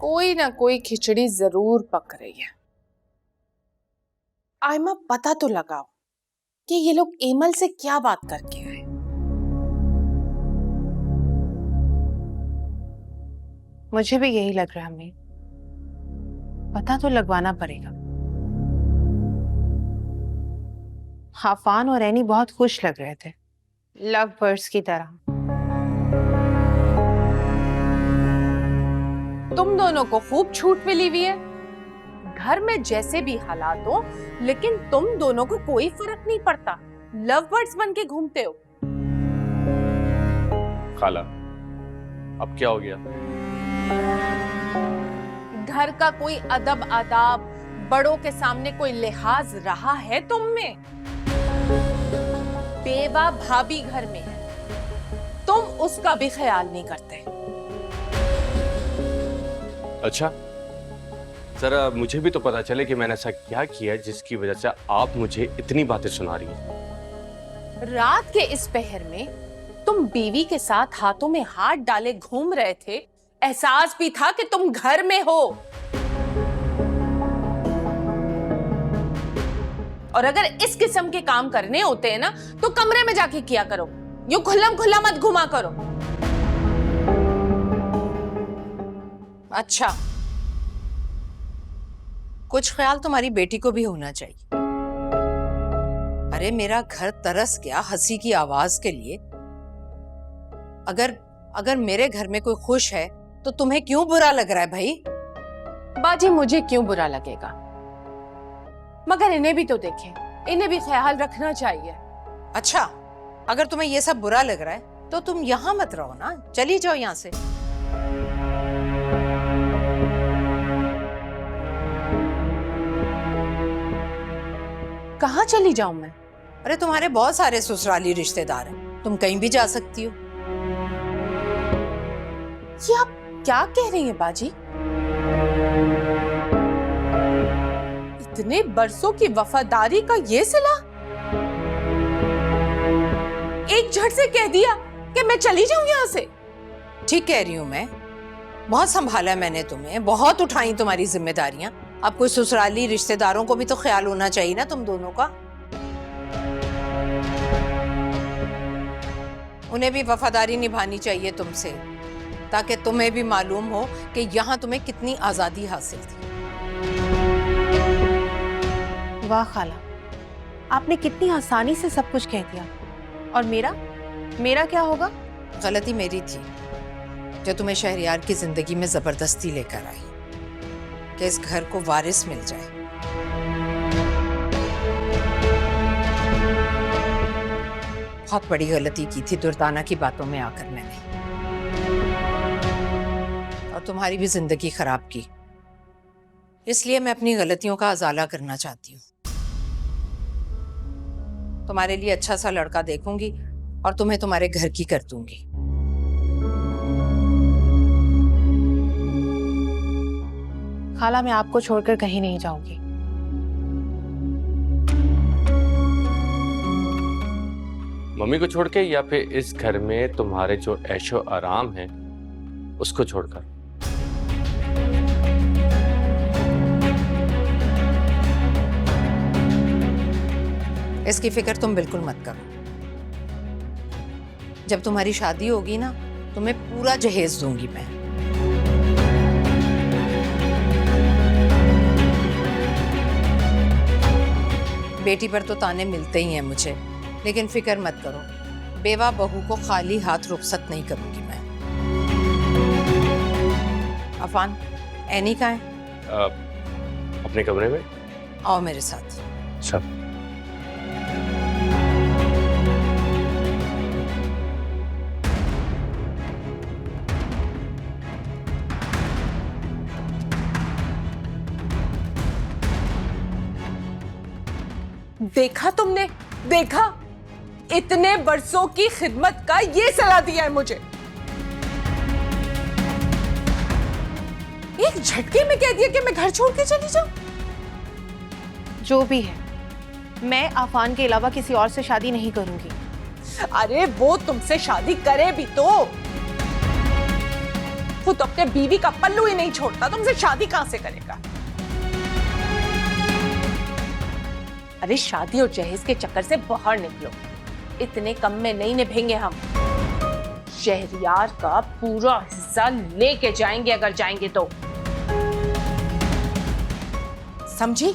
कोई ना कोई खिचड़ी जरूर पक रही है। आयमा, पता तो लगाओ कि ये लोग एमल से क्या बात करके आए। मुझे भी यही लग रहा है अम्मी, पता तो लगवाना पड़ेगा। आफान और एनी बहुत खुश लग रहे थे, लव बर्ड्स की तरह। तुम दोनों को खूब छूट मिली हुई है। घर में जैसे भी हालात हो, लेकिन तुम दोनों को कोई फर्क नहीं पड़ता, लव बर्ड्स बन के घूमते हो। खाला, अब क्या हो गया? घर का कोई अदब आदाब, बड़ों के सामने कोई लिहाज रहा है तुम में? बेवा भाभी घर में है, तुम उसका भी ख्याल नहीं करते। अच्छा, जरा मुझे भी तो पता चले कि मैंने ऐसा क्या किया जिसकी वजह से आप मुझे इतनी बातें सुना रही हैं। रात के इस पहर में तुम बीवी के साथ हाथों में हाथ डाले घूम रहे थे, एहसास भी था कि तुम घर में हो। और अगर इस किस्म के काम करने होते हैं ना, तो कमरे में जाके किया करो, यूं खुल्लम खुल्ला मत घुमा करो। अच्छा, कुछ ख्याल तुम्हारी बेटी को भी होना चाहिए। अरे मेरा घर तरस गया हंसी की आवाज के लिए। अगर मेरे घर में कोई खुश है तो तुम्हें क्यों बुरा लग रहा है भाई? बाजी, मुझे क्यों बुरा लगेगा, मगर इन्हें भी तो देखें, इन्हें भी ख्याल रखना चाहिए। अच्छा, अगर तुम्हें ये सब बुरा लग रहा है तो तुम यहाँ मत रहो ना, चली जाओ यहाँ से। कहाँ चली जाऊं मैं? अरे तुम्हारे बहुत सारे ससुराली रिश्तेदार हैं, तुम कहीं भी जा सकती हो। ये आप क्या कह रही हैं बाजी? इतने बरसों की वफादारी का ये सिला? एक झट से कह दिया कि मैं चली जाऊं यहाँ से। ठीक कह रही हूँ मैं, बहुत संभाला मैंने तुम्हें, बहुत उठाई तुम्हारी जिम्मेदारियां। अब कोई ससुराली रिश्तेदारों को भी तो ख्याल होना चाहिए ना तुम दोनों का। उन्हें भी वफादारी निभानी चाहिए तुमसे, ताकि तुम्हें भी मालूम हो कि यहाँ तुम्हें कितनी आजादी हासिल थी। वाह खाला, आपने कितनी आसानी से सब कुछ कह दिया। और मेरा क्या होगा? गलती मेरी थी जो तुम्हें शहरयार की जिंदगी में जबरदस्ती लेकर आई कि इस घर को वारिस मिल जाए। बहुत बड़ी गलती की थी दुर्दाना की बातों में आकर मैंने, और तुम्हारी भी जिंदगी खराब की। इसलिए मैं अपनी गलतियों का अजाला करना चाहती हूँ। तुम्हारे लिए अच्छा सा लड़का देखूंगी और तुम्हें तुम्हारे घर की कर दूंगी। खाला, मैं आपको छोड़कर कहीं नहीं जाऊंगी। मम्मी को छोड़ के, या फिर इस घर में तुम्हारे जो ऐशो आराम है उसको छोड़कर? इसकी फिक्र तुम बिल्कुल मत करो। जब तुम्हारी शादी होगी ना, तुम्हें पूरा जहेज दूंगी मैं। बेटी पर तो ताने मिलते ही हैं मुझे, लेकिन फिक्र मत करो, बेवा बहू को खाली हाथ रुखसत नहीं करूंगी मैं। अफान, एनी कहाँ है? अपने कमरे में। आओ मेरे साथ। सब देखा तुमने, देखा? इतने बरसों की खिदमत का ये सलाह दिया है मुझे। एक झटके में कह दिया कि मैं घर छोड़ के चली जाऊं। जो भी है, मैं आफान के अलावा किसी और से शादी नहीं करूंगी। अरे वो तुमसे शादी करे भी तो वो तो अपने बीवी का पल्लू ही नहीं छोड़ता, तुमसे शादी कहां से करेगा? अरे शादी और जहेज के चक्कर से बाहर निकलो, इतने कम में नहीं निभेंगे हम। शहरियार का पूरा हिस्सा लेके जाएंगे अगर जाएंगे तो, समझी?